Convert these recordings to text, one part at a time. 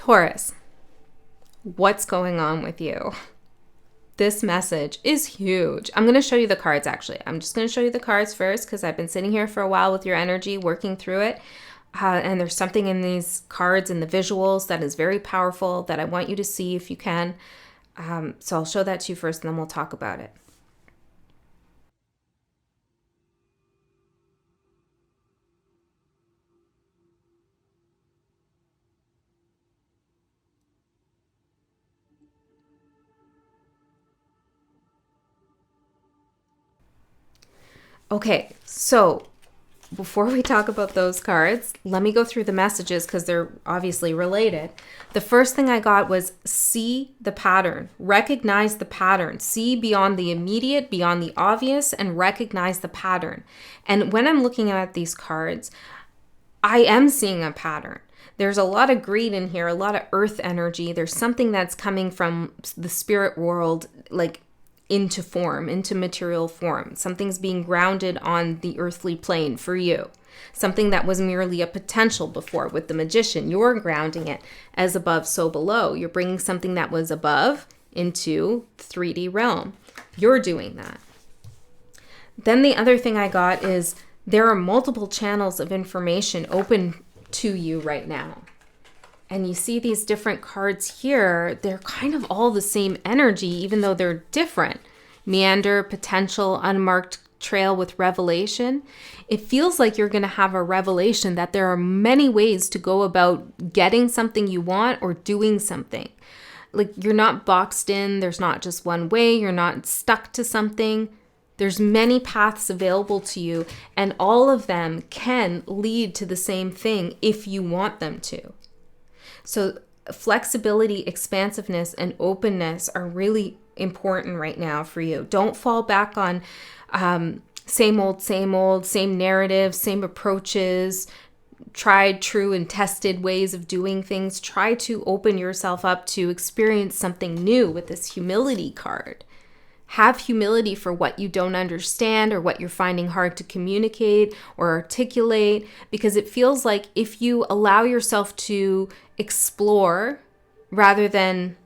Taurus, what's going on with you? This message is huge. I'm going to show you the cards, actually. I'm just going to show you the cards first because I've been sitting here for a while with your energy, working through it. And there's something in these cards and the visuals that is very powerful that I want you to see if you can. So I'll show that to you first and then we'll talk about it. Okay, so before we talk about those cards, let me go through the messages because they're obviously related. The first thing I got was see the pattern, recognize the pattern, see beyond the immediate, beyond the obvious, and recognize the pattern. And when I'm looking at these cards, I am seeing a pattern. There's a lot of greed in here, a lot of earth energy. There's something that's coming from the spirit world, like into form, into material form. Something's being grounded on the earthly plane for you. Something that was merely a potential before with the magician. You're grounding it as above, so below. You're bringing something that was above into 3D realm. You're doing that. Then the other thing I got is there are multiple channels of information open to you right now. And you see these different cards here, they're kind of all the same energy, even though they're different. Meander, potential, unmarked trail with revelation. It feels like you're going to have a revelation that there are many ways to go about getting something you want or doing something. Like you're not boxed in, there's not just one way, you're not stuck to something. There's many paths available to you, and all of them can lead to the same thing if you want them to. So flexibility, expansiveness, and openness are really important right now for you. Don't fall back on same old, same narrative, same approaches, tried, true, and tested ways of doing things. Try to open yourself up to experience something new with this humility card. Have humility for what you don't understand or what you're finding hard to communicate or articulate, because it feels like if you allow yourself to explore rather than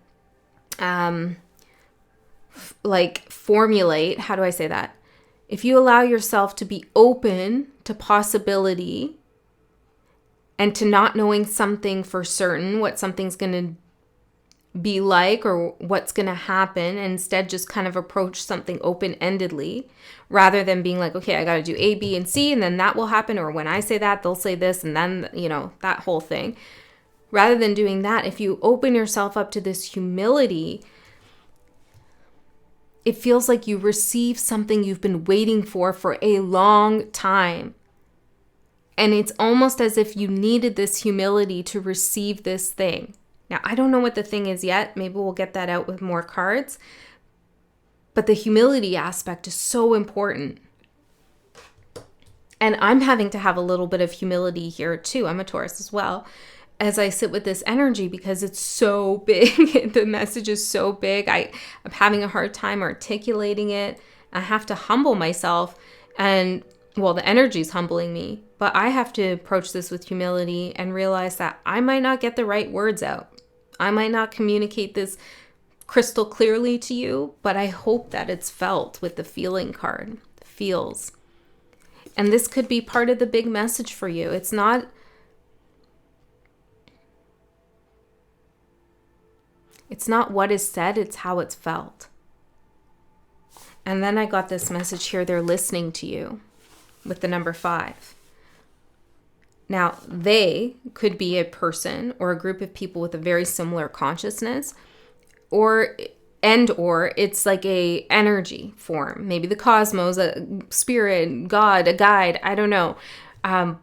formulate, how do I say that? If you allow yourself to be open to possibility and to not knowing something for certain, what something's going to be like or what's going to happen, and instead just kind of approach something open-endedly rather than being like, okay, I got to do A, B, and C, and then that will happen. Or when I say that, they'll say this, and then, that whole thing. Rather than doing that, if you open yourself up to this humility, it feels like you receive something you've been waiting for a long time. And it's almost as if you needed this humility to receive this thing. Now, I don't know what the thing is yet. Maybe we'll get that out with more cards. But the humility aspect is so important. And I'm having to have a little bit of humility here too. I'm a Taurus as well. As I sit with this energy because it's so big. The message is so big. I'm having a hard time articulating it. I have to humble myself. And the energy's humbling me. But I have to approach this with humility and realize that I might not get the right words out. I might not communicate this crystal clearly to you, but I hope that it's felt with the feeling card. Feels. And this could be part of the big message for you. It's not what is said, it's how it's felt. And then I got this message here, they're listening to you with the number 5. Now, they could be a person or a group of people with a very similar consciousness, or it's like a energy form, maybe the cosmos, a spirit, God, a guide, I don't know, a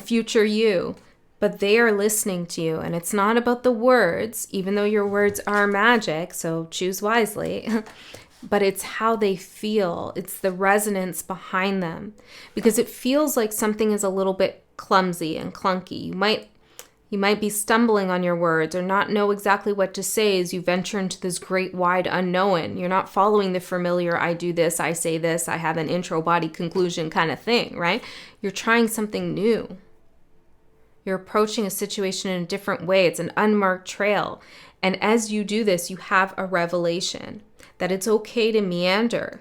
future you, but they are listening to you. And it's not about the words, even though your words are magic, so choose wisely. But it's how they feel. It's the resonance behind them, because it feels like something is a little bit clumsy and clunky. You might be stumbling on your words or not know exactly what to say as you venture into this great wide unknown. You're not following the familiar, I do this, I say this, I have an intro, body, conclusion kind of thing, right? You're trying something new. You're approaching a situation in a different way. It's an unmarked trail. And as you do this, you have a revelation that it's okay to meander.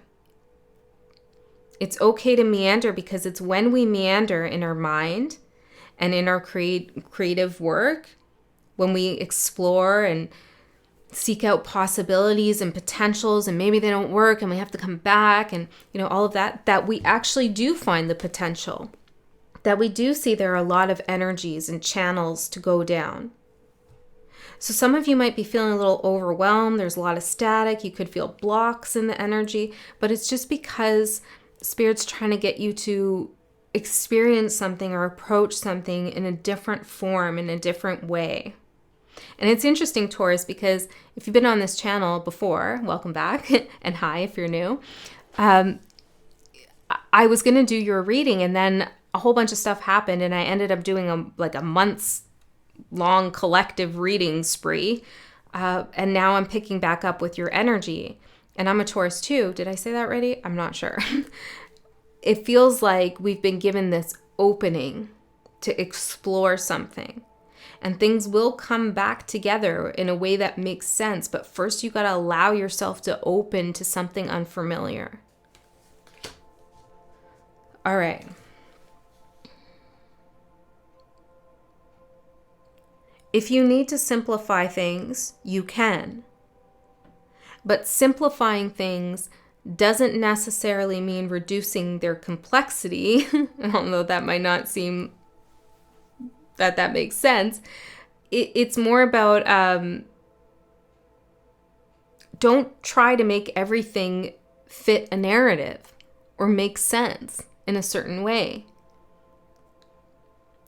It's okay to meander because it's when we meander in our mind and in our creative work, when we explore and seek out possibilities and potentials, and maybe they don't work and we have to come back and, all of that, that we actually do find the potential, that we do see there are a lot of energies and channels to go down. So some of you might be feeling a little overwhelmed. There's a lot of static. You could feel blocks in the energy, but it's just because Spirit's trying to get you to experience something or approach something in a different form, in a different way. And it's interesting, Taurus, because if you've been on this channel before, welcome back, and hi if you're new. I was going to do your reading, and then a whole bunch of stuff happened, and I ended up doing a month's long collective reading spree. And now I'm picking back up with your energy. And I'm a Taurus too. Did I say that already? I'm not sure. It feels like we've been given this opening to explore something. And things will come back together in a way that makes sense. But first you got to allow yourself to open to something unfamiliar. All right. If you need to simplify things, you can. But simplifying things doesn't necessarily mean reducing their complexity, although that might not seem that makes sense. It's more about don't try to make everything fit a narrative or make sense in a certain way.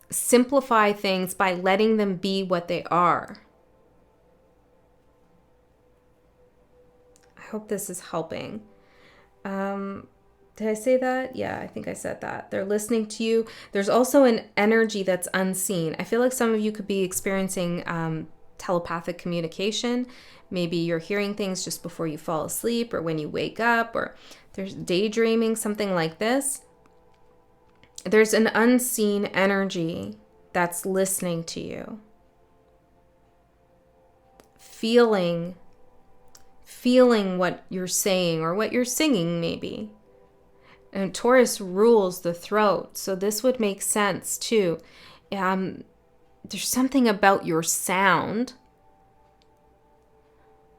Simplify things by letting them be what they are. I hope this is helping. Did I say that? Yeah, I think I said that. They're listening to you. There's also an energy that's unseen. I feel like some of you could be experiencing telepathic communication. Maybe you're hearing things just before you fall asleep or when you wake up, or there's daydreaming, something like this. There's an unseen energy that's listening to you. Feeling what you're saying or what you're singing maybe. And Taurus rules the throat, so this would make sense too. There's something about your sound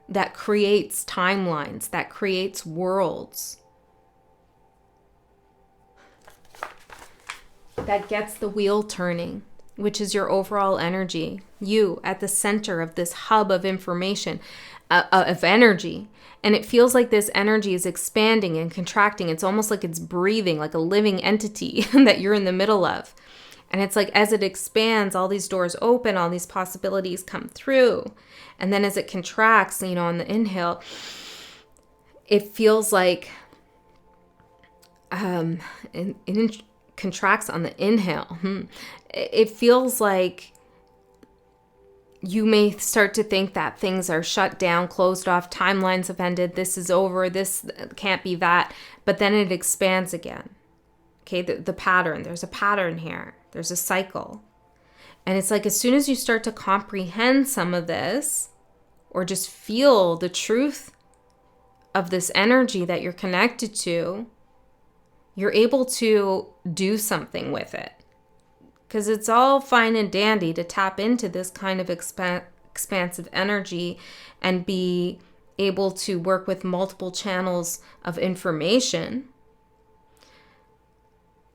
that creates timelines, that creates worlds, that gets the wheel turning, which is your overall energy. You at the center of this hub of information, of energy. And it feels like this energy is expanding and contracting. It's almost like it's breathing, like a living entity that you're in the middle of. And it's like as it expands, all these doors open, all these possibilities come through. And then as it contracts, on the inhale, it feels like it contracts on the inhale. It feels like you may start to think that things are shut down, closed off, timelines have ended, this is over, this can't be that. But then it expands again. Okay, the pattern, there's a pattern here. There's a cycle. And it's like as soon as you start to comprehend some of this, or just feel the truth of this energy that you're connected to, you're able to do something with it. Because it's all fine and dandy to tap into this kind of expansive energy and be able to work with multiple channels of information.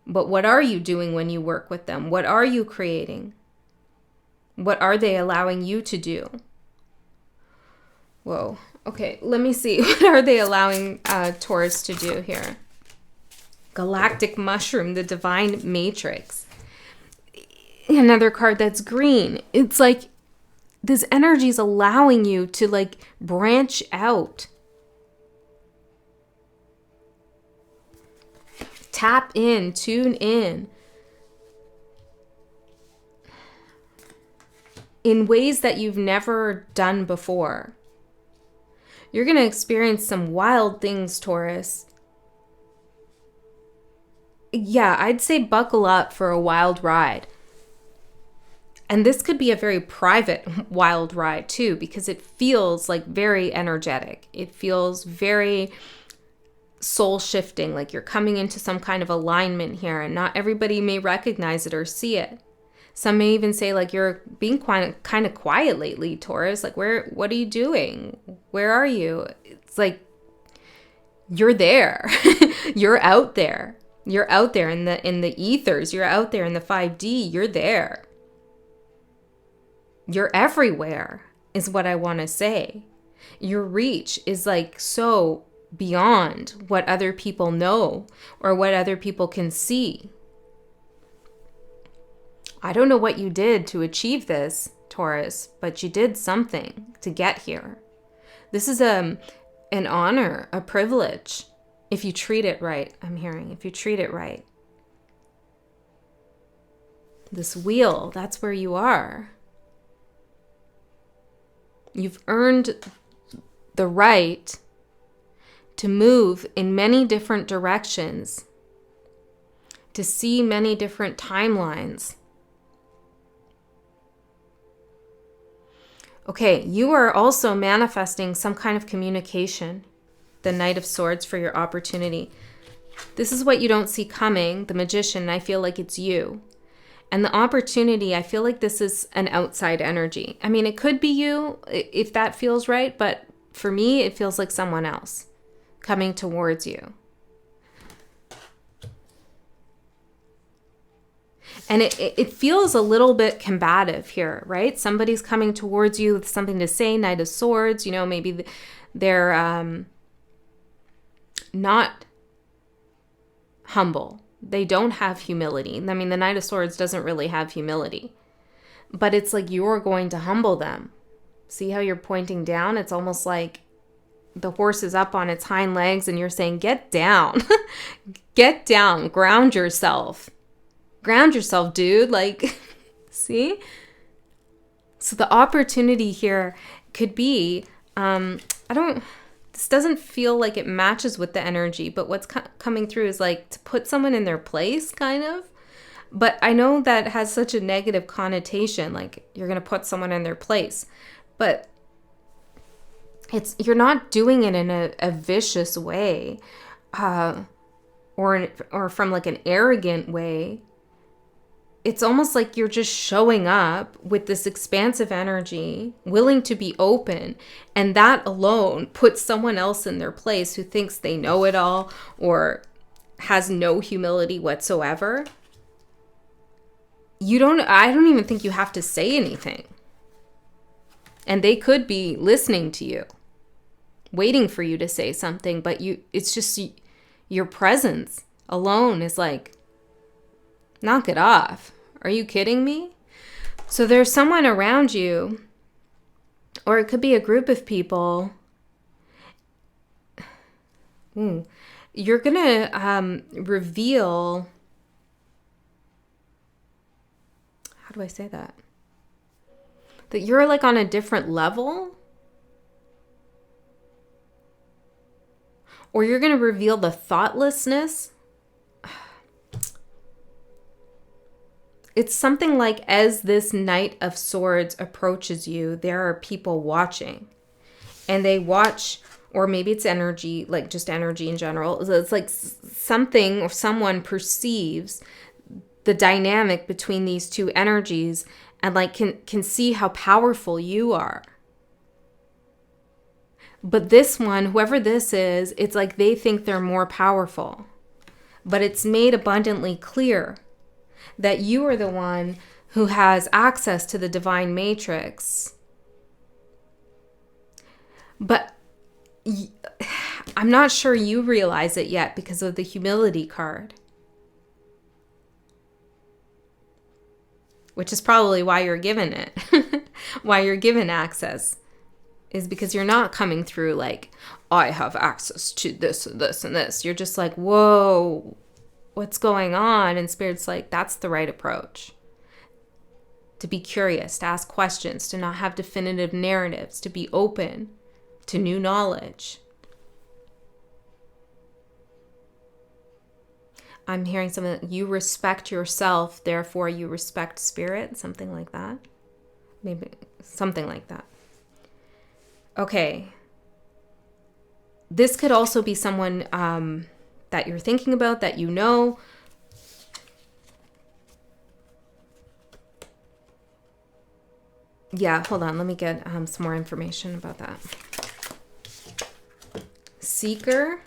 But what are you doing when you work with them? What are you creating? What are they allowing you to do? Whoa. Okay, let me see. What are they allowing Taurus to do here? Galactic Mushroom, the Divine Matrix. Another card that's green. It's like this energy is allowing you to branch out. Tap in, tune in ways that you've never done before. You're going to experience some wild things, Taurus. Yeah, I'd say buckle up for a wild ride. And this could be a very private wild ride too, because it feels like very energetic. It feels very soul shifting, like you're coming into some kind of alignment here, and not everybody may recognize it or see it. Some may even say like, you're being kind of quiet lately, Taurus. Like, what are you doing? Where are you? It's like, you're there. You're out there. You're out there in the ethers. You're out there in the 5D. You're there. You're everywhere is what I want to say. Your reach is like so beyond what other people know or what other people can see. I don't know what you did to achieve this, Taurus, but you did something to get here. This is an honor, a privilege, if you treat it right. I'm hearing, if you treat it right. This wheel, that's where you are. You've earned the right to move in many different directions, to see many different timelines. Okay, you are also manifesting some kind of communication, the Knight of Swords, for your opportunity. This is what you don't see coming, the Magician, and I feel like it's you. And the opportunity, I feel like this is an outside energy. I mean, it could be you, if that feels right, but for me, it feels like someone else coming towards you. And it feels a little bit combative here, right? Somebody's coming towards you with something to say, Knight of Swords, you know, maybe they're not humble. They don't have humility. I mean, the Knight of Swords doesn't really have humility, but it's like you're going to humble them. See how you're pointing down? It's almost like the horse is up on its hind legs and you're saying, get down, get down, ground yourself. Ground yourself, dude. Like, see? So the opportunity here could be, this doesn't feel like it matches with the energy, but what's coming through is like to put someone in their place, kind of. But I know that has such a negative connotation, like you're going to put someone in their place. But you're not doing it in a vicious way, or from like an arrogant way. It's almost like you're just showing up with this expansive energy, willing to be open, and that alone puts someone else in their place who thinks they know it all or has no humility whatsoever. I don't even think you have to say anything. And they could be listening to you, waiting for you to say something, but it's just your presence alone is like, knock it off. Are you kidding me? So there's someone around you, or it could be a group of people. You're going to reveal, how do I say that? That you're like on a different level. Or you're going to reveal the thoughtlessness. It's something like, as this Knight of Swords approaches you, there are people watching. And they watch, or maybe it's energy, like just energy in general. So it's like something or someone perceives the dynamic between these two energies and like can see how powerful you are. But this one, whoever this is, it's like they think they're more powerful. But it's made abundantly clear that you are the one who has access to the divine matrix. But I'm not sure you realize it yet because of the humility card. Which is probably why you're given it. Why you're given access. Is because you're not coming through like, I have access to this and this and this. You're just like, whoa, what's going on? And Spirit's like, that's the right approach. To be curious, to ask questions, to not have definitive narratives, to be open to new knowledge. I'm hearing something, you respect yourself, therefore you respect spirit, something like that. Maybe something like that. Okay. This could also be someone that you're thinking about, that you know. Yeah, hold on. Let me get some more information about that. Seeker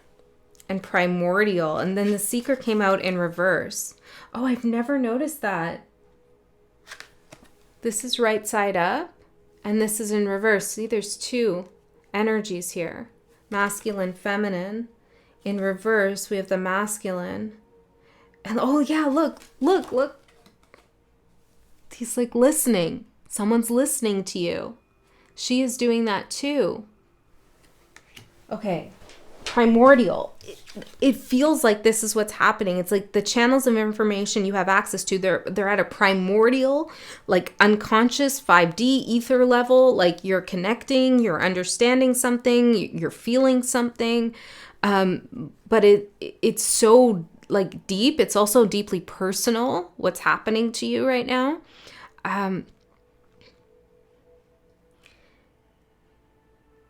and Primordial. And then the Seeker came out in reverse. Oh, I've never noticed that. This is right side up and this is in reverse. See, there's two energies here. Masculine, feminine. In reverse, we have the masculine. And oh yeah, look. He's like listening. Someone's listening to you. She is doing that too. Okay. Primordial. It feels like this is what's happening. It's like the channels of information you have access to, they're at a primordial, like unconscious 5D ether level. Like you're connecting, you're understanding something, you're feeling something. But it's so like deep. It's also deeply personal, what's happening to you right now.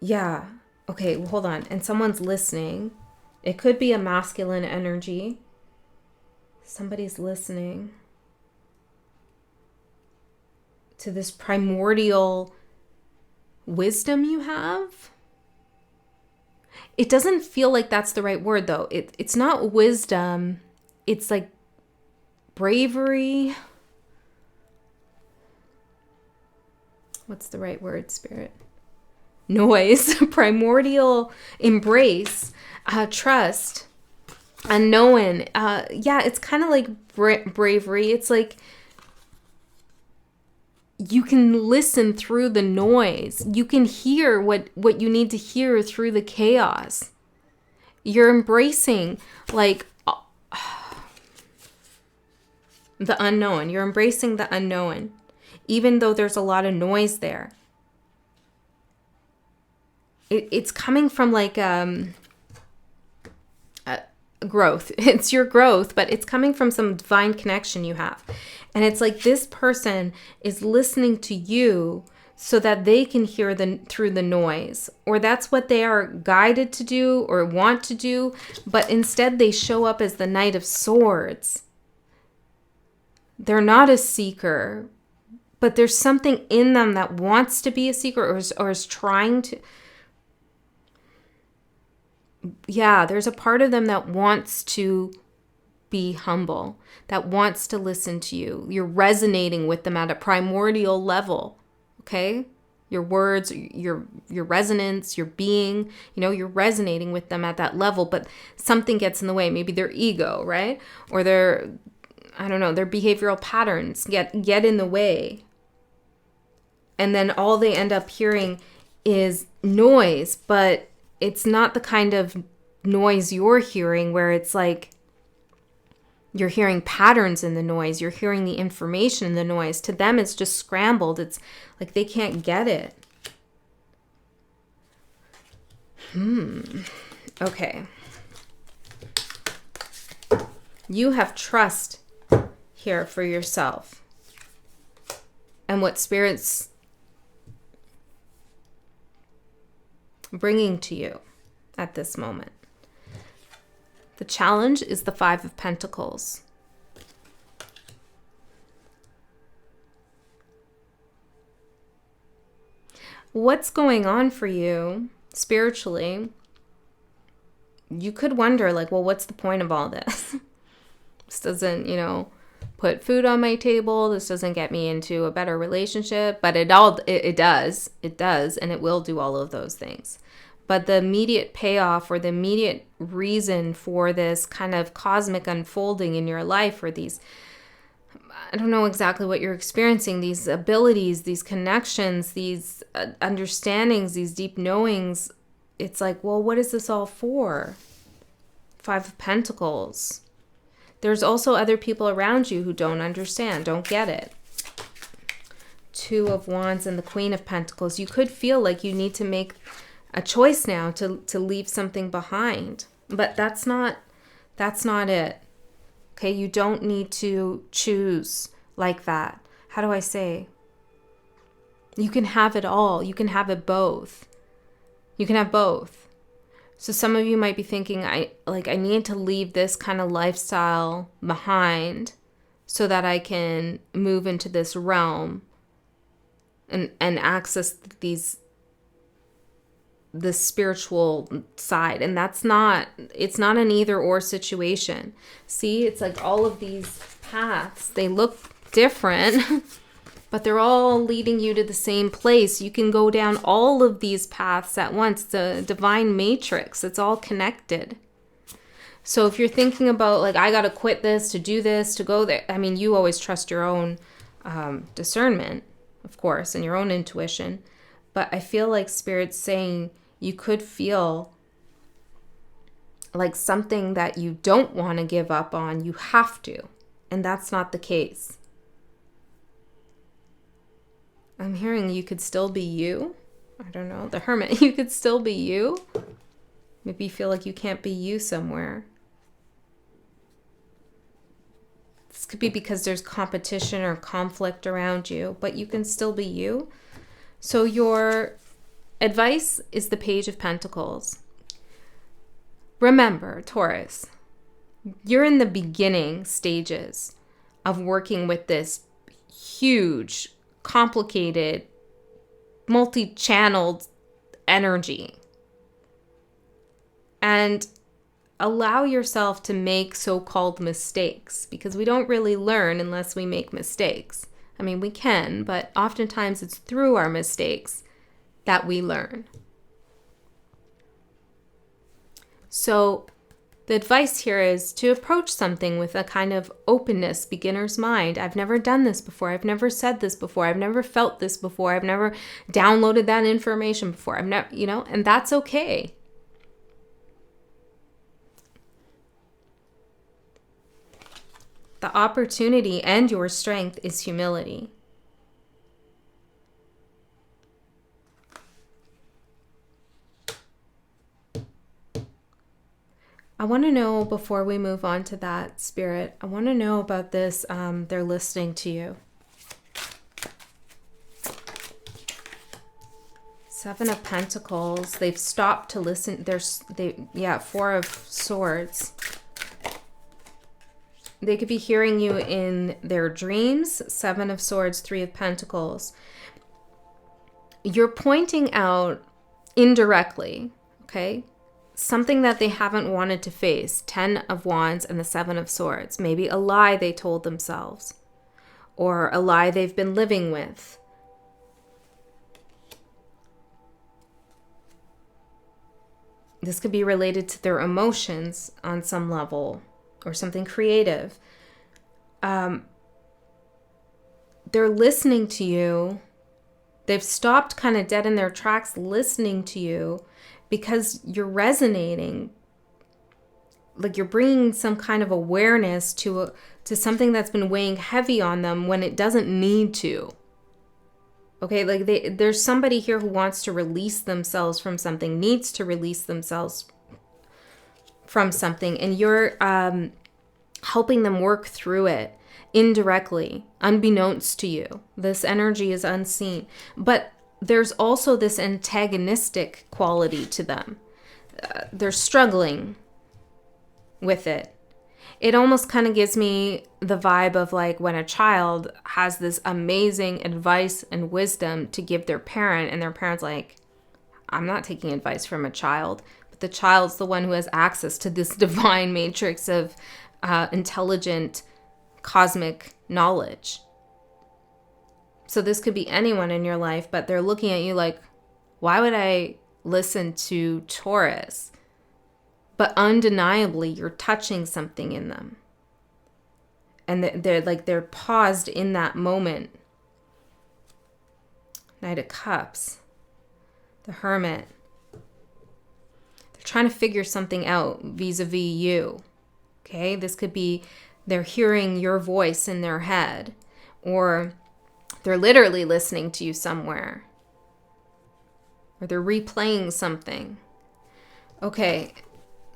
Yeah. Okay, well, hold on. And someone's listening. It could be a masculine energy. Somebody's listening to this primordial wisdom you have. It doesn't feel like that's the right word, though. It's not wisdom. It's like bravery. What's the right word, Spirit? Noise, primordial embrace, trust, unknown. Yeah, it's kind of like bravery. It's like you can listen through the noise. You can hear what you need to hear through the chaos. You're embracing like the unknown. You're embracing the unknown, even though there's a lot of noise there. It's coming from like growth. It's your growth, but it's coming from some divine connection you have. And it's like this person is listening to you so that they can hear through the noise, or that's what they are guided to do or want to do, but instead they show up as the Knight of Swords. They're not a seeker, but there's something in them that wants to be a seeker or is trying to. Yeah, there's a part of them that wants to be humble, that wants to listen to you. You're resonating with them at a primordial level, okay? Your words, your resonance, your being, you're resonating with them at that level, but something gets in the way. Maybe their ego, right? Or their behavioral patterns get in the way. And then all they end up hearing is noise, but it's not the kind of noise you're hearing where it's like you're hearing patterns in the noise. You're hearing the information in the noise. To them, it's just scrambled. It's like they can't get it. Okay. You have trust here for yourself and what Spirit's bringing to you at this moment. The challenge is the Five of Pentacles. What's going on for you spiritually? You could wonder, like, well, what's the point of all this? This doesn't, put food on my table. This doesn't get me into a better relationship, but it does, and it will do all of those things. But the immediate payoff or the immediate reason for this kind of cosmic unfolding in your life, or these, I don't know exactly what you're experiencing, these abilities, these connections, these understandings, these deep knowings, it's like, well, what is this all for? Five of Pentacles. There's also other people around you who don't understand, don't get it. Two of Wands and the Queen of Pentacles. You could feel like you need to make a choice now to leave something behind, but that's not it. Okay, you don't need to choose like that. How do I say? You can have it all. You can have it both. You can have both. So some of you might be thinking, I need to leave this kind of lifestyle behind so that I can move into this realm and access the spiritual side. And it's not an either or situation. See, it's like all of these paths, they look different, but they're all leading you to the same place. You can go down all of these paths at once. It's a divine matrix. It's all connected. So if you're thinking about like, I got to quit this to do this, to go there. I mean, you always trust your own discernment, of course, and your own intuition. But I feel like Spirit's saying you could feel like something that you don't want to give up on, you have to. And that's not the case. I'm hearing you could still be you. I don't know. The Hermit, you could still be you. Maybe you feel like you can't be you somewhere. This could be because there's competition or conflict around you, but you can still be you. So your advice is the Page of Pentacles. Remember, Taurus, you're in the beginning stages of working with this huge, complicated, multi-channeled energy. And allow yourself to make so-called mistakes, because we don't really learn unless we make mistakes. I mean, we can, but oftentimes it's through our mistakes that we learn. So the advice here is to approach something with a kind of openness, beginner's mind. I've never done this before. I've never said this before. I've never felt this before. I've never downloaded that information before. I've never, and that's okay. The opportunity and your strength is humility. I want to know, before we move on to that, Spirit, I want to know about this, they're listening to you. Seven of Pentacles, they've stopped to listen. Four of Swords. They could be hearing you in their dreams. Seven of Swords, Three of Pentacles. You're pointing out indirectly, okay, something that they haven't wanted to face. 10 of Wands and the 7 of Swords. Maybe a lie they told themselves, or a lie they've been living with. This could be related to their emotions on some level, or something creative. They're listening to you. They've stopped kind of dead in their tracks listening to you because you're resonating. Like you're bringing some kind of awareness to something that's been weighing heavy on them when it doesn't need to. Okay, like there's somebody here who wants to release themselves from something, needs to release themselves from something, and you're helping them work through it indirectly, unbeknownst to you. This energy is unseen. But there's also this antagonistic quality to them. They're struggling with it. It almost kind of gives me the vibe of like when a child has this amazing advice and wisdom to give their parent, and their parent's like, I'm not taking advice from a child. But the child's the one who has access to this divine matrix of intelligent cosmic knowledge. So this could be anyone in your life, but they're looking at you like, why would I listen to Taurus? But undeniably, you're touching something in them. And they're paused in that moment. Knight of Cups. The Hermit. They're trying to figure something out vis-a-vis you. Okay? This could be they're hearing your voice in their head. Or they're literally listening to you somewhere. Or they're replaying something. Okay.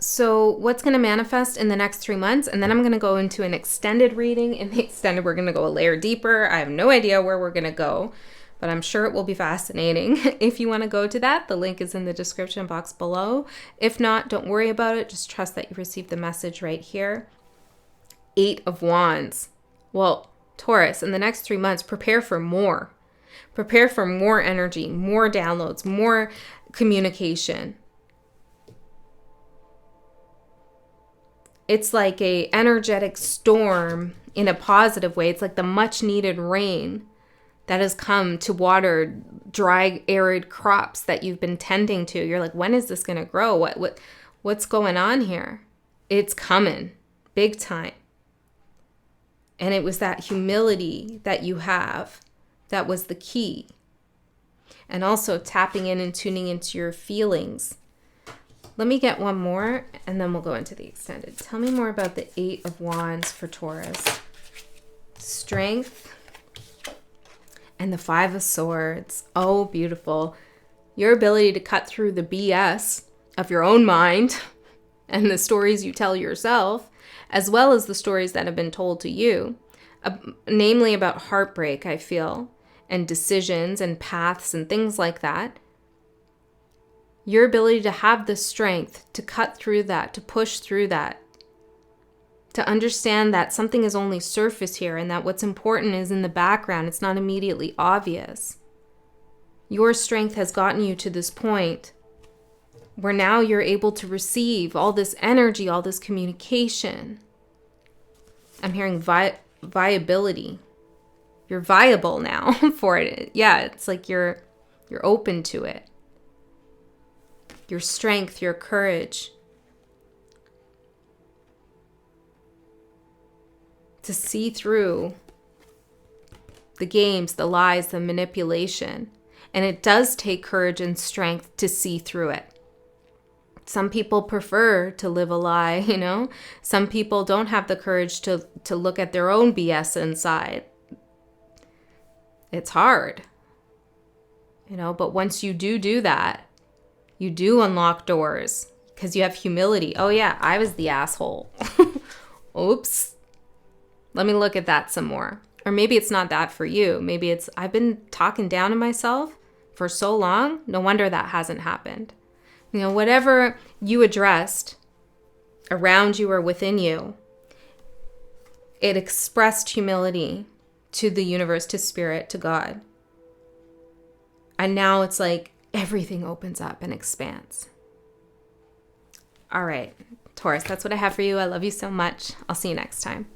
So what's going to manifest in the next 3 months? And then I'm going to go into an extended reading. In the extended, we're going to go a layer deeper. I have no idea where we're going to go, but I'm sure it will be fascinating. If you want to go to that, the link is in the description box below. If not, don't worry about it. Just trust that you received the message right here. 8 of Wands. Well, Taurus, in the next 3 months, prepare for more. Prepare for more energy, more downloads, more communication. It's like a energetic storm in a positive way. It's like the much needed rain that has come to water dry, arid crops that you've been tending to. You're like, when is this going to grow? What's going on here? It's coming big time. And it was that humility that you have that was the key. And also tapping in and tuning into your feelings. Let me get one more, and then we'll go into the extended. Tell me more about the 8 of Wands for Taurus. Strength and the 5 of Swords. Oh, beautiful. Your ability to cut through the BS of your own mind and the stories you tell yourself, as well as the stories that have been told to you, namely about heartbreak, I feel, and decisions and paths and things like that. Your ability to have the strength to cut through that, to push through that, to understand that something is only surface here and that what's important is in the background. It's not immediately obvious. Your strength has gotten you to this point where now you're able to receive all this energy, all this communication. I'm hearing viability. You're viable now for it. Yeah, it's like you're open to it. Your strength, your courage to see through the games, the lies, the manipulation. And it does take courage and strength to see through it. Some people prefer to live a lie, you know? Some people don't have the courage to look at their own BS inside. It's hard, you know? But once you do that, you do unlock doors because you have humility. Oh yeah, I was the asshole. Oops. Let me look at that some more. Or maybe it's not that for you. Maybe it's, I've been talking down to myself for so long. No wonder that hasn't happened. You know, whatever you addressed around you or within you, it expressed humility to the universe, to spirit, to God. And now it's like everything opens up and expands. All right, Taurus, that's what I have for you. I love you so much. I'll see you next time.